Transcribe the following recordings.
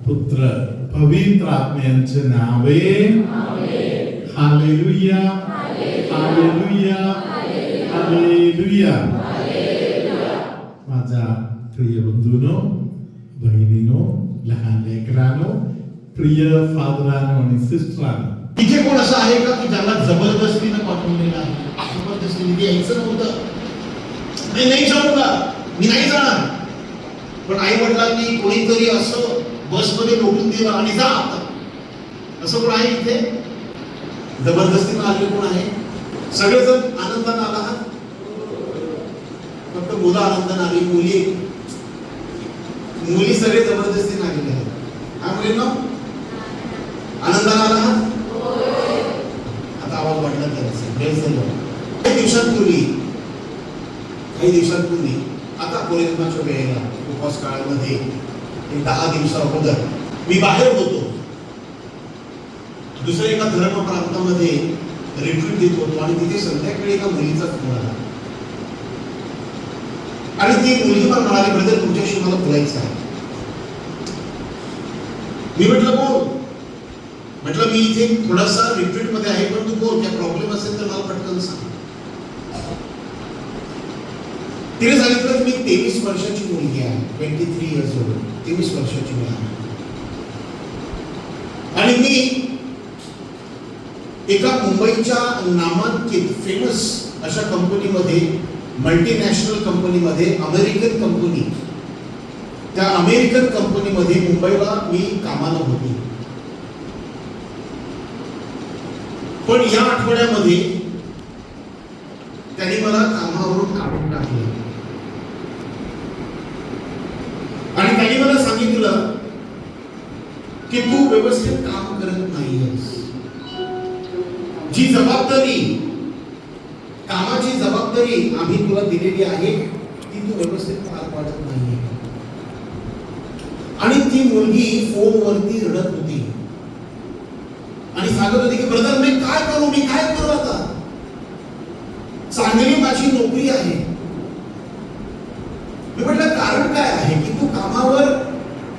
पुत्र पवित्र आत्म्यांचे नावे. Hallelujah, hallelujah, hallelujah. माझ्या प्रिय बंधूंनो, बहिणींनो, लहान लेकरांनो, प्रिय फादरांनो आणि सिस्टरांनो, इथे कोण असं आहे का की ज्याला जबरदस्तीने पाठवलेलं आहे? जबरदस्तीने यायचं नव्हतं, मी नाही जाऊंगा, मी नाही जाणार. पण आई वडिलांनी कोणीतरी असं बसमध्ये लोटून दिलं आणि जा आता, असं कोण आहे इथे? जबरदस्तीने आले कोण आहे? सगळेजण आनंदाने आला, फक्त मुलं आनंदाने आली, मुली सगळे जबरदस्तीने आलेले आहेत. हा मुलींना आनंदाने आला? आता आवाज वाढला काही दिवसांपूर्वी आता पौर्णिमेच्या वेळेला उपवास काळामध्ये 10 दिवसा अगोदर मी बाहेर होतो, दुसऱ्या एका धर्म प्रांतामध्ये रिट्रीट देत होतो आणि तिथे संध्याकाळी एका मुलीचा फोन आला आणि ती मुलगी मला म्हणाली, ब्रदर तुमच्याशी मला बोलायचं आहे. मी म्हटलं बोल. म्हटलं मी इथे थोडासा रिट्रीट मध्ये आहे, पण तू बोल, काय प्रॉब्लेम असेल तर मला पटकन सांग. तिने सांगितलं मी 23 वर्षाची मुलगी आहे, 23 इयर्स ओल्ड, 23 वर्षाची मुलगी आहे आणि मी एका मुंबईच्या नामांकित फेमस अशा कंपनीमध्ये, मल्टीनॅशनल कंपनीमध्ये, अमेरिकन कंपनी, त्या अमेरिकन कंपनीमध्ये मुंबईला मी कामाला होतो. पण या आठवड्यामध्ये त्यांनी मला कामावरून काढून टाकले आणि त्यांनी मला सांगितलं की तू व्यवस्थित काम करत नाहीयेस. जी जबाबदारी, कामाची जबाबदारी आम्ही तुला दिलेली आहे ती तू व्यवस्थित पार पाडत नाहीये. आणि ती मुलगी फोनवरती रडत होती आणि सांगत होती की ब्रदर मी काय करू आता, चांगली माझी नोकरी आहे. मी म्हटलं कारण काय आहे की तू कामावर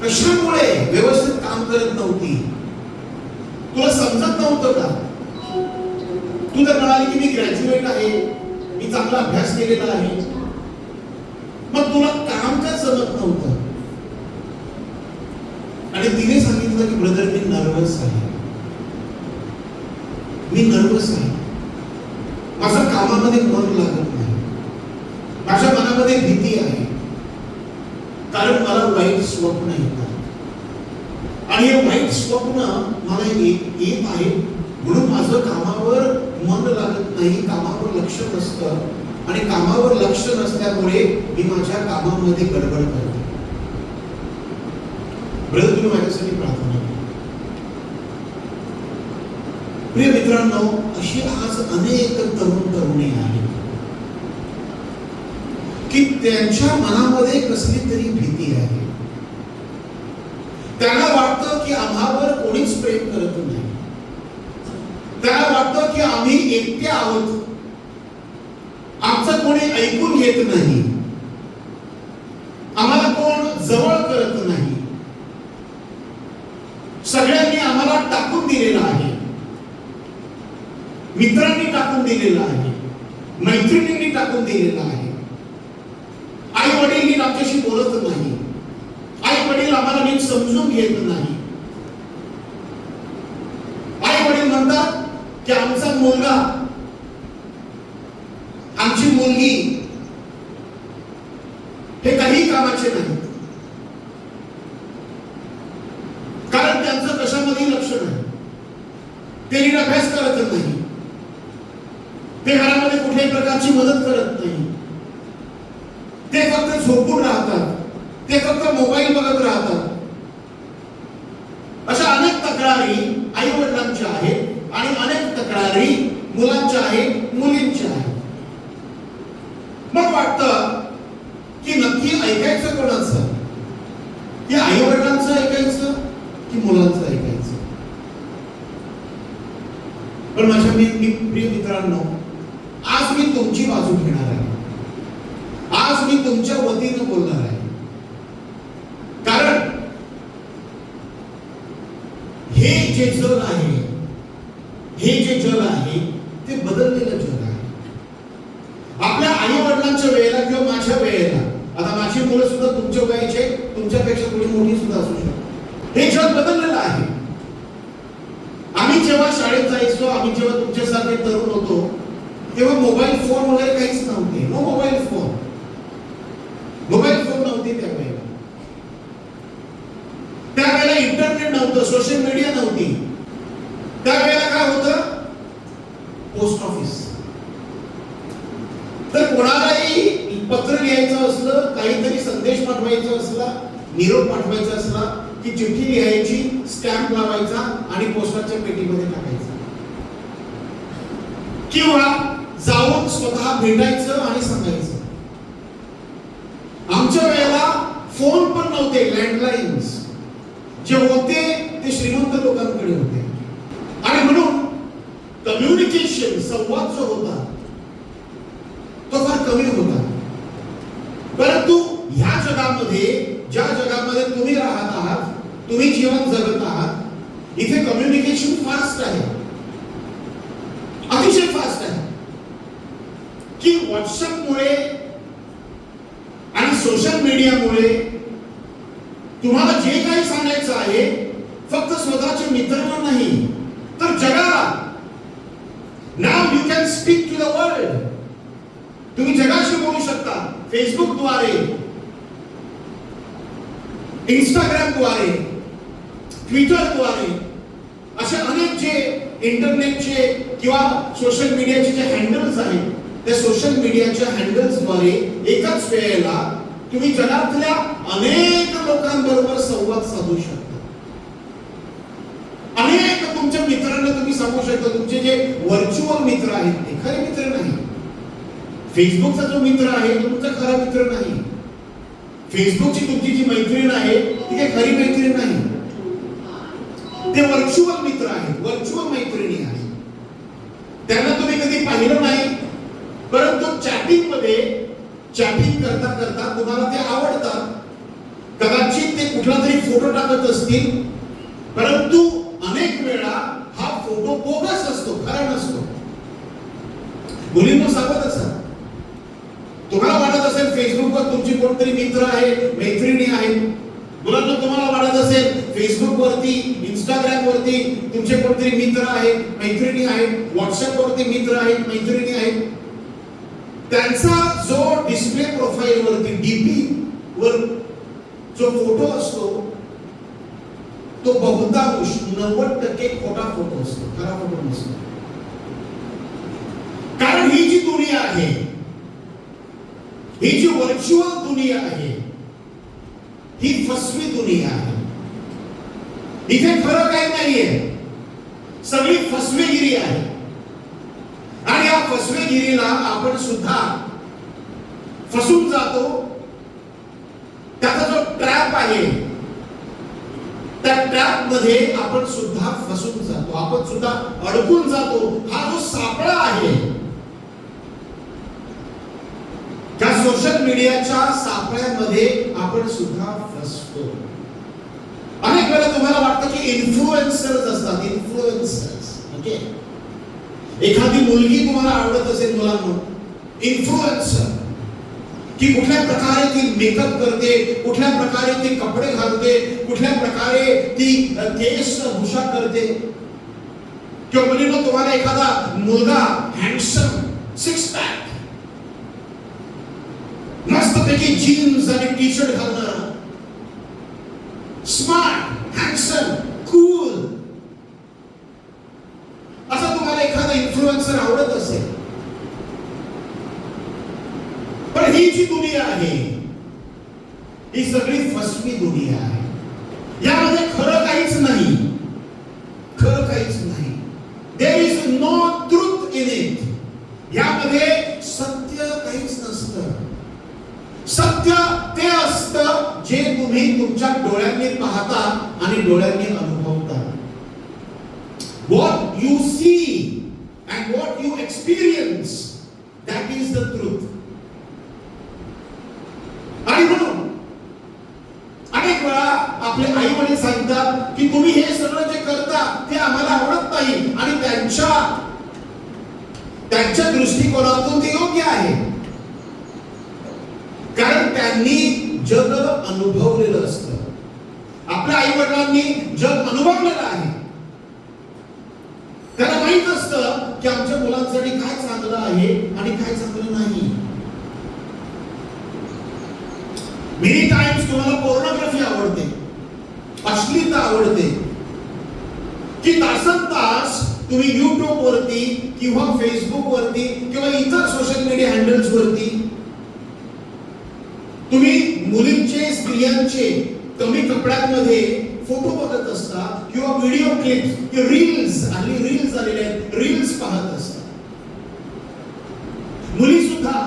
कशामुळे व्यवस्थित काम करत नव्हती? तुला समजत नव्हतं का? तू तर म्हणाली की मी ग्रॅज्युएट आहे, मी चांगला अभ्यास केलेला आहे, मग तुला काम का जमत नव्हतं? आणि तिने सांगितलं की ब्रदर मी नर्वस आहे, माझं कामामध्ये मन लागत नाही, माझ्या मनामध्ये भीती आहे, कारण मला वाईट स्वप्न येतात आणि हे वाईट स्वप्न मला येत आहे, म्हणून माझं कामावर मन लागत नाही, कामावर लक्ष नसतं आणि कामावर लक्ष नसल्यामुळे मी माझ्या कामामध्ये गडबड करतो. ब्रदर तुम्ही माझ्यासाठी प्रार्थना करा. प्रिय मित्रांनो, अशी आज अनेक तरुण तरुणी आहेत की त्यांच्या मनामध्ये कसली तरी भीती आहे. त्यांना वाटतं की आम्हावर कोणीच प्रेम करत नाही, त्यांना वाटतं की आम्ही एकटे आहोत, आमचं कोणी ऐकून घेत नाही, आम्हाला कोण जवळ करत नाही, सगळ्यांनी आम्हाला टाकून दिलेलं आहे, मित्रांनी टाकून दिलेलं आहे, मैत्रिणींनी टाकून दिलेलं आहे, आई वडील आमच्याशी बोलत नाही, आई वडील आम्हाला नीट समजून घेत नाही, आई वडील म्हणतात की आमचा मुलगा, आमची मुलगी हे काही कामाचे नाही, कारण त्यांचं कशामध्ये लक्ष नाही, ते नीट अभ्यास करत नाही, ते घरामध्ये कुठल्याही प्रकारची मदत करत नाही, ते फक्त झोपून राहतात, ते फक्त मोबाईल बघत राहतात. अशा अनेक तक्रारी आई वडिलांच्या आहेत आणि अनेक तक्रारी मुलांच्या आहेत, मुलींच्या आहेत. मग वाटतं की नक्की ऐकायचं कोणाचं? की आई वडिलांचं ऐकायचं की मुलांचं ऐकायचं? पण माझ्या प्रिय मित्रांनो, आज मी तुमची बाजू घेणार आहे, आज मी तुमच्या वतीने बोलणार आहे, कारण हे जे जग आहे, हे जे जग आहे ते बदललेलं जग आहे. आपल्या आई वडिलांच्या वेळेला किंवा माझ्या वेळेला, आता माझी मुलं सुद्धा तुमच्या वयाचे, तुमच्यापेक्षा थोडी मोठी सुद्धा असू शकतात, हे जग बदललेलं आहे. आम्ही जेव्हा शाळेत जायचो, आम्ही जेव्हा तुमच्यासारखे तरुण होतो, तेव्हा मोबाईल फोन वगैरे काहीच नव्हते. No mobile phone, mobile phone नव्हते त्यावेळेला. त्यावेळेला इंटरनेट नव्हतं, सोशल मीडिया नव्हती. त्यावेळेला काय होतं? Post office. तर कोणालाही पत्र लिहायचं असलं, काहीतरी संदेश पाठवायचा असला, निरोप पाठवायचा असला की चिठ्ठी लिहायची, स्टॅम्प लावायचा आणि पोस्टाच्या पेटीमध्ये टाकायचा, किंवा जाऊन स्वतः भेटायचं आणि सांगायचं. आमच्या वेळेला फोन पण नव्हते, लँडलाईन्स जे होते ते श्रीमंत लोकांकडे होते. आणि म्हणून कम्युनिकेशन, संवाद जो होता तो फार कमी होता. परंतु ह्या जगामध्ये, ज्या जगामध्ये तुम्ही राहत आहात, तुम्ही जीवन जगत आहात, इथे कम्युनिकेशन फास्ट आहे, अतिशय फास्ट आहे. की व्हॉट्सअपमुळे आणि सोशल मीडियामुळे तुम्हाला जे काही सांगायचं आहे, फक्त स्वतःच्या मित्रांना नाही तर जगाला. Now you can speak to the world. तुम्ही जगाशी बोलू शकता फेसबुकद्वारे, इंस्टाग्रामद्वारे, ट्विटरद्वारे. असे अनेक जे इंटरनेटचे किंवा सोशल मीडियाचे जे हँडल्स आहेत, त्या सोशल मिडियाच्या हँडल्सद्वारे एकाच वेळेला तुम्ही जगातल्या अनेक लोकांबरोबर संवाद साधू शकता. अनेक तुमच्या मित्रांना तुम्ही सांगू शकता. तुमचे जे व्हर्च्युअल मित्र आहेत ते खरे मित्र नाही. फेसबुकचा जो मित्र आहे तो तुमचा खरा मित्र नाही. फेसबुकची तुमची जी मैत्रीण आहे ती काही खरी मैत्रीण नाही. ते व्हर्च्युअल मित्र आहेत, व्हर्च्युअल मैत्रिणी आहेत. त्यांना तुम्ही कधी पाहिलं नाही, परंतु चॅटिंग मध्ये चॅटिंग करता करता तुम्हाला ते आवडतात. कदाचित ते कुठला तरी फोटो टाकत असतील, परंतु अनेक वेळा हा फोटो बोगस असतो, खरा नसतो. मुलींना सांगत असा, तुम्हाला वाटत असेल फेसबुकवर तुमची कोणतरी मित्र आहे, मैत्रिणी आहेत. मुलांना तुम्हाला वाटत असेल फेसबुक वरती, इंस्टाग्राम वरती तुमचे कोणतरी मित्र आहेत, मैत्रिणी आहेत. व्हॉट्सअप वरती मित्र आहेत, मैत्रिणी आहेत. त्यांचा जो डिस्प्ले प्रोफाईल वरती, डीपी वर जो फोटो असतो तो बहुतांश 90% खोटा फोटो असतो, खरा फोटो नसतो. कारण ही जी दुनिया आहे, ही जी व्हर्च्युअल दुनिया आहे, ही फसवी दुनिया आहे. इथे खरं काही नाहीये, सगळी फसवेगिरी आहे. आणि या फसवेगिरीला आपण सुद्धा फसून जातो. त्याचा जो ट्रॅप आहे, त्या ट्रॅप मध्ये आपण सुद्धा फसून जातो, आपण सुद्धा अडकून जातो. हा जो सापळा आहे, त्या सोशल मीडियाच्या सापळ्यामध्ये आपण सुद्धा फसतो. अनेक वेळा तुम्हाला वाटतं की इन्फ्लुएन्सर्स असतात, इन्फ्लुएन्सर्स. ओके, एखादी मुलगी तुम्हाला आवडत असेल, मुलांना इन्फ्लुएन्सर, की कुठल्या प्रकारे ती मेकअप करते, कुठल्या प्रकारे ती कपडे घालते, कुठल्या प्रकारे ती केस भुषा करते. किंवा मुलींना तुम्हाला एखादा मुलगा हँडसम, सिक्स पॅक, मस्तपैकी जीन्स आणि टी शर्ट घालणारा, स्मार्ट, हँडसम, कूल, असा तुम्हाला एखादा इन्फ्लुएन्सर आवडत असेल. पण ही जी दुनिया आहे, ही सगळी फसवी दुनिया आहे. यामध्ये खरं काहीच नाही, खरं काहीच नाही. There is no truth in it. यामध्ये सत्य काहीच नसतं. सत्य ते असतं जे तुम्ही तुमच्या डोळ्यांनी पाहता आणि डोळ्यांनी अनुभवता. What you see and what you experience, that is the truth. आणि म्हणून अनेक वेळा आपले आई वडील सांगतात की तुम्ही हे सगळं जे करता त्यांच्या दृष्टिकोनातून ते योग्य आहे, कारण त्यांनी जग अनुभवलेलं असतं. आपल्या आई वडिलांनी जग अनुभवलेलं आहे. त्याला माहित असतं की आमच्या मुलांसाठी काय चांगलं आहे आणि काय चांगलं नाही. मेनी टाइम्स तुम्हाला पोर्नोग्राफी आवडते, अश्लीलता आवडते, की तासन तास तुम्ही YouTube वरती किंवा फेसबुक वरती किंवा इतर सोशल मीडिया हँडल्स वरती तुम्ही मुलींचे, स्त्रियांचे कमी कपड्यांमध्ये फोटो बघत असता किंवा व्हिडिओ क्लिप्स किंवा रील्स आलेले आहेत, रील्स पाहत असता. मुली सुद्धा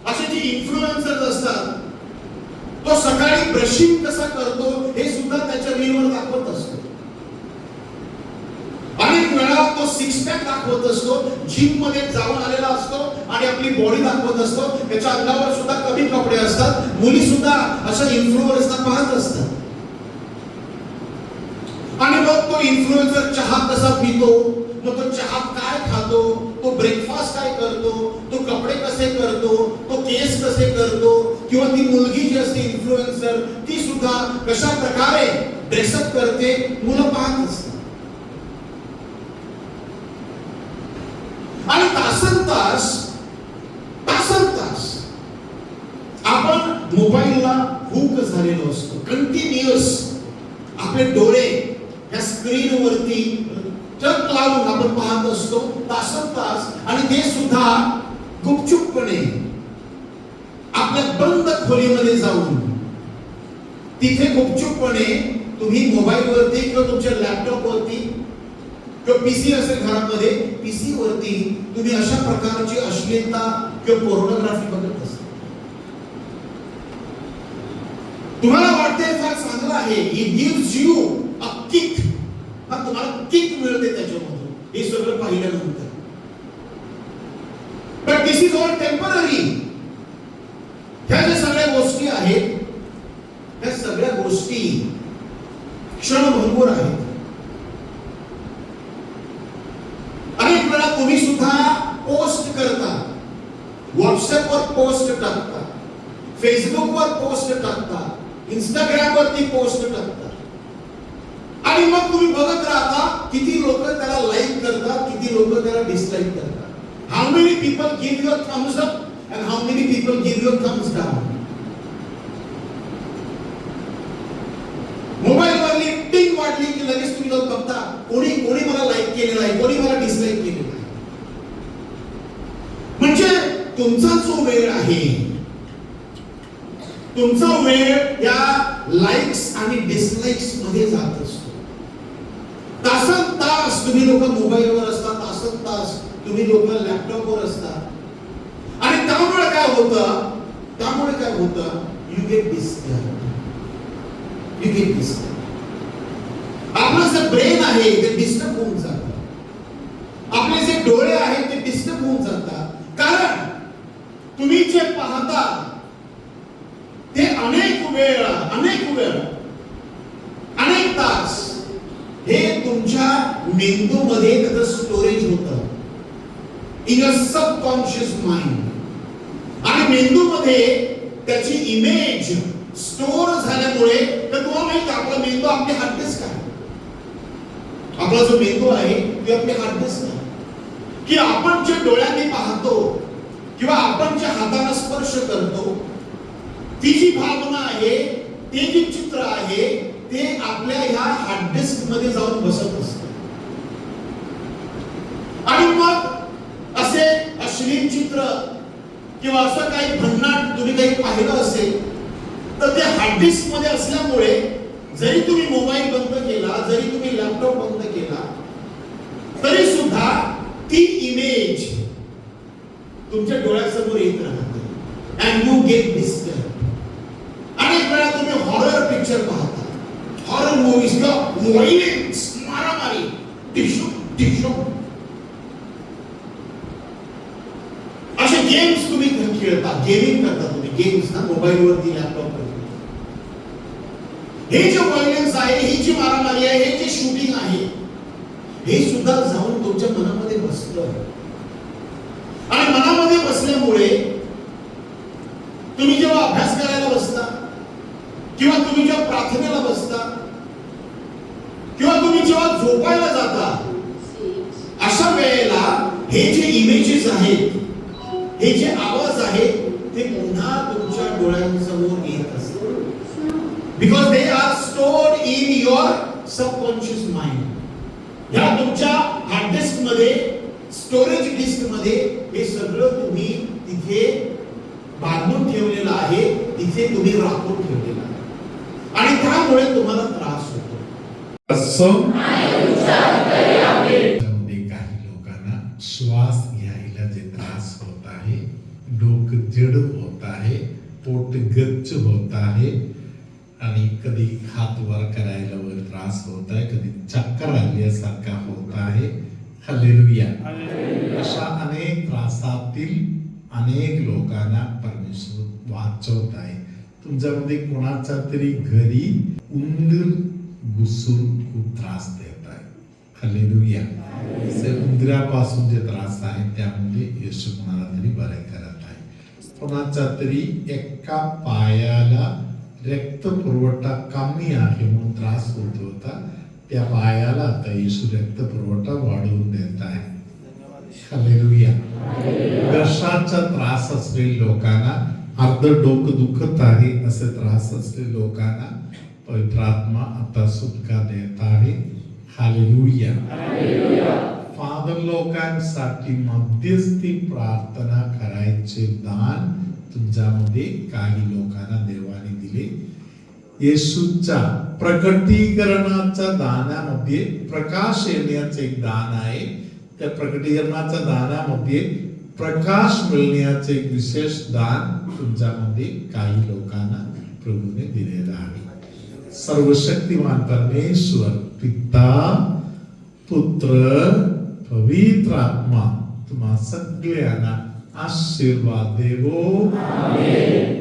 असे जे इन्फ्लुएन्सर्स असतात, तो सकाळी ब्रशिंग कसा करतो हे सुद्धा त्याच्या रीलवर दाखवत असतो. अनेक वेळा तो सिक्स पॅक दाखवत असतो, जिम मध्ये जाऊन आलेला असतो आणि आपली बॉडी दाखवत असतो. त्याच्या अंगावर सुद्धा कमी कपडे असतात. मुली सुद्धा अशा इन्फ्लुएन्सर्सना पाहत असतात. आणि मग तो इन्फ्लुएन्सर चहा कसा पितो, मग तो चहा काय खातो, तो ब्रेकफास्ट काय करतो, तो कपडे कसे करतो, तो केस कसे करतो, किंवा ती मुलगी जी असते इन्फ्लुएन्सर ती सुद्धा कशा प्रकारे ड्रेसअप करते, मुलं पाहत असतात. आणि तासन तास आपण मोबाईलला हुक झालेलो असतो. कंटिन्युअस आपले डोळे या स्क्रीन वरती चक लावून आपण पाहत असतो तासन तास. आणि ते सुद्धा गुपचूपपणे आपल्या बंद खोलीमध्ये जाऊन तिथे गुपचूपपणे तुम्ही मोबाईल वरती किंवा तुमच्या लॅपटॉप वरती किंवा पीसी असेल घरामध्ये, पीसी वरती तुम्ही अशा प्रकारची अश्लीलता किंवा पोर्नोग्राफी बघत असता. तुम्हाला वाटते फार चांगलं आहे, it gives you a kick, तुम्हाला किक मिळते त्याच्यामधून हे सगळं पाहिल्यानंतर. But this is all temporary. ह्या ज्या सगळ्या गोष्टी आहेत, ह्या सगळ्या गोष्टी क्षणभंगूर आहेत. अनेक वेळा तुम्ही सुद्धा पोस्ट करता, व्हॉट्सअप वर पोस्ट टाकता, फेसबुक वर पोस्ट टाकता, इंस्टाग्राम वरती पोस्ट टाकता, आणि मग तुम्ही बघत राहता किती लोक त्याला लाईक करतात, किती लोक त्याला डिसलाईक करतात. How many people give you a thumbs up and how many people give you a thumbs down. Mobile वरली टिंग वाढली की लगेच तुम्ही जाऊन बघता कोणी मला लाईक केलेलं आहे, कोणी मला डिसलाईक केलेलं आहे. म्हणजे तुमचा जो वेळ आहे, तुमचा वेळ या लाईक्स आणि डिसलाईक्स मध्ये जात असतो. तासन तास तुम्ही लोक मोबाईलवर असता, तासन तास तुम्ही लोक लॅपटॉपवर असता. आणि त्यामुळे काय होतं, यू गेट डिस्टर्ब. आपलं जे ब्रेन आहे ते डिस्टर्ब होऊन जातं. आपले जे डोळे आहेत ते डिस्टर्ब होऊन जातात. कारण तुम्ही जे पाहता ते अनेक वेळ अनेक तास हे तुमच्या मेंदूमध्ये त्याचं स्टोरेज होतं, इन अ सबकॉन्शियस माइंड. आणि मेंदूमध्ये त्याची इमेज स्टोर झाल्यामुळे, तर तुम्हाला माहिती आपला मेंदू आपली हार्ड डिस्क आहे. आपला जो मेंदू आहे ते आपली हार्ड डिस्क आहे. की आपण जे डोळ्यांनी पाहतो किंवा आपण जे हाताने स्पर्श करतो, ती जी भावना आहे, ते जे चित्र आहे, ते आपल्या ह्या हार्ड डिस्क मध्ये जाऊन बसत असतं. आणि मग असे अश्लील चित्र किंवा असं काही भन्नाट तुम्ही काही पाहिलं असेल तर ते हार्ड डिस्क मध्ये असल्यामुळे जरी तुम्ही मोबाईल बंद केला, जरी तुम्ही लॅपटॉप बंद केला, तरी सुद्धा ती इमेज तुमच्या डोळ्यासमोर येत राहते. And you get disturb. अनेक वेळा तुम्ही हॉरर पिक्चर पाहता, हॉरर मूवीज किंवा व्हायलेन्स, मारामारी, टिशू असे गेम्स तुम्ही खेळता, गेमिंग करता तुम्ही, गेम्स ना मोबाईलवरती, लॅपटॉपवरती. हे जे व्हायलेन्स आहे, ही जी मारामारी आहे, हे जे शूटिंग आहे, हे सुद्धा जाऊन तुमच्या मनामध्ये बसतं. असल्यामुळे तुम्ही जेव्हा अभ्यास करायला बसता किंवा तुम्ही जेव्हा प्रार्थनेला बसता किंवा तुम्ही जेव्हा झोपायला जाता, अशा वेळेला हे जे इमेजेस आहेत, हे जे आवाज आहेत, ते पुन्हा तुमच्या डोळ्यांसमोर येत असतात. Because they are stored in your subconscious mind. या तुमच्या हार्ड डिस्क मध्ये, स्टोरेज डिस्क मध्ये हे सगळं तुम्ही तिथे बांधून ठेवलेलं आहे, तिथे तुम्ही राखून ठेवलेलं आहे आणि त्यामुळे तुम्हाला त्रास होतो. असं काही लोकांना श्वास घ्यायला जे त्रास होत आहे, डोकं जड होत आहे, पोट गच्च होत आहे आणि कधी हात वर करायला वर त्रास होत आहे, कधी चक्कर आल्यासारखा होत आहे. हालेलुया. अशा अनेक त्रासातील अनेक लोकांना परमेश्वर वाचवत आहे. तुमच्यामध्ये कोणाच्या तरी घरी उंदीर घुसून खूप त्रास देत आहे. हालेलुया. उंदरापासून जे त्रास आहे त्यामध्ये येशू कोणाला तरी बरे करत आहे. कोणाच्या तरी एका पायाला रक्त पुरवठा कमी आहे म्हणून त्रास होत होता, त्या पायाला आता येशू रक्त पुरवठा वाढवून देत आहे. हालेलुया. घशाचा त्रास असलेल्या लोकांना, अर्ध डोकं दुखत आहे असे त्रास असलेल्या लोकांना पवित्र आत्मा आता सुटका देत आहे. हालेलुया. फादर लोकांसाठी मध्यस्थी प्रार्थना करायचे दान तुमच्यामध्ये काही लोकांना देवाने दिले. येशूच्या प्रकटीकरणाच्या दानामध्ये प्रकाश येण्याचे एक दान आहे. त्या प्रकटीकरणाच्या दानामध्ये प्रकाश मिळण्याचे एक विशेष दान तुमच्यामध्ये काही लोकांना प्रभूने दिलेलं आहे. सर्वशक्तिमान परमेश्वर पिता, पुत्र, पवित्र आत्मा तुम्हा सगळ्यांना आशीर्वाद देवो. आमेन.